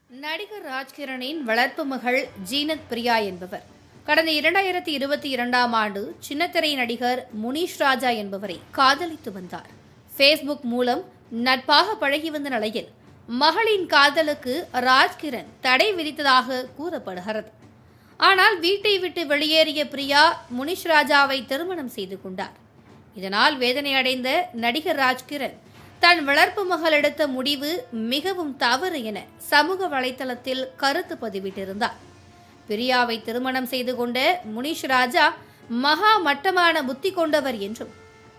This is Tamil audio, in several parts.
நடிகர் ராஜ்கிரனின் வளர்ப்பு மகள் ஜீனத் பிரியா என்பவர் கடந்த 2022ஆம் ஆண்டு சின்னத்திரை நடிகர் முனிஷ் ராஜா என்பவரை காதலித்து வந்தார். ஃபேஸ்புக் மூலம் நட்பாக பழகி வந்த நிலையில் மகளின் காதலுக்கு ராஜ்கிரண் தடை விதித்ததாக கூறப்படுகிறது. ஆனால் வீட்டை விட்டு வெளியேறிய பிரியா முனிஷ் ராஜாவை திருமணம் செய்து கொண்டார். இதனால் வேதனை அடைந்த நடிகர் ராஜ்கிரண் தன் வளர்ப்பு மகள் எடுத்த முடிவு மிகவும் தவறு என சமூக வலைதளத்தில் கருத்து பதிவிட்டிருந்தார். பிரியாவை திருமணம் செய்து கொண்ட முனிஷ் ராஜா மகா மட்டமான புத்தி கொண்டவர் என்றும்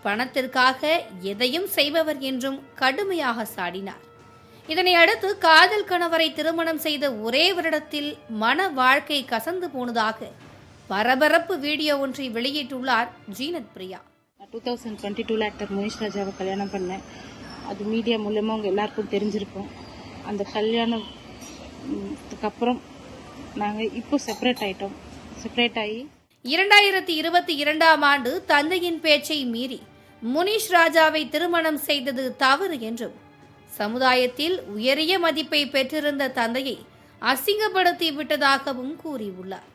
பணத்திற்காக எதையும் செய்பவர் என்றும் கடுமையாக சாடினார். இதனை அடுத்து காதல் கணவரை திருமணம் செய்த ஒரே வருடத்தில் மன வாழ்க்கை கசந்து போனதாக பரபரப்பு வீடியோ ஒன்றை வெளியிட்டுள்ளார் ஜீனத் பிரியா. 2022 ஆக்டர் முனிஷ் ராஜாவை கல்யாணம் பண்ணேன். அது மீடியா மூலமாக அவங்க எல்லாருக்கும் தெரிஞ்சிருக்கும். அந்த கல்யாணத்துக்கு அப்புறம் நாங்கள் இப்போ செப்பரேட் ஆகி 2022ஆம் ஆண்டு தந்தையின் பேச்சை மீறி முனிஷ் ராஜாவை திருமணம் செய்தது தவறு என்றும் சமுதாயத்தில் உயரிய மதிப்பை பெற்றிருந்த தந்தையை அசிங்கப்படுத்தி விட்டதாகவும் கூறியுள்ளார்.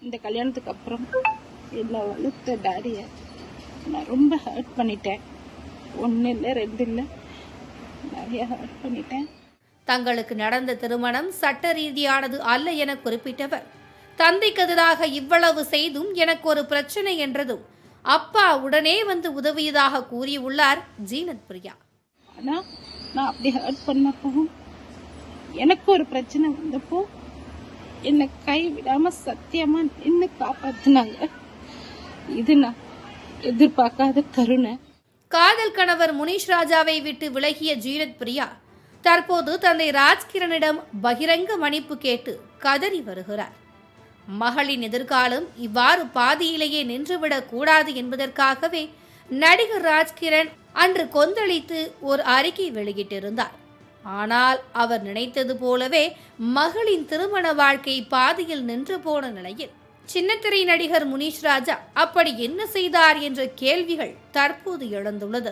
இந்த கல்யாணத்துக்கு அப்புறம் என்னை வளர்த்த டாடியை நான் ரொம்ப ஹர்ட் பண்ணிட்டேன். 1 இல்லை 2 இல்லை, நிறைய ஹர்ட் பண்ணிட்டேன். தங்களுக்கு நடந்த திருமணம் சட்ட ரீதியானது அல்ல என குறிப்பிட்டவர், தந்தைக்கு எதிராக இவ்வளவு செய்தும் எனக்கு ஒரு பிரச்சனை என்றதும் அப்பா உடனே வந்து உதவியதாக கூறியுள்ளார் ஜீனத் பிரியா. ஆனா நான் அப்படி ஹர்ட் பண்ணப்போ எனக்கு ஒரு பிரச்சனை வந்தப்போ என்னை கை விடாம சத்தியமா நின்று காப்பாத்தினாங்க. இது நான் எதிர்பார்க்காத கருணை. காதல் கணவர் முனிஷ் ராஜாவை விட்டு விலகிய ஜீனத் பிரியா தற்போது தந்தை ராஜ்கிரனிடம் பகிரங்க மன்னிப்பு கேட்டு கதறி வருகிறார். மகளின் எதிர்காலம் இவ்வாறு பாதியிலேயே நின்றுவிடக் கூடாது என்பதற்காகவே நடிகர் ராஜ்கிரண் அன்று கொந்தளித்து ஒரு அறிக்கை வெளியிட்டிருந்தார். ஆனால் அவர் நினைத்தது போலவே மகளின் திருமண வாழ்க்கை பாதியில் நின்று போன நிலையில் சின்னத்திரை நடிகர் முனிஷ் ராஜா அப்படி என்ன செய்தார் என்ற கேள்விகள் தற்போது எழுந்துள்ளது.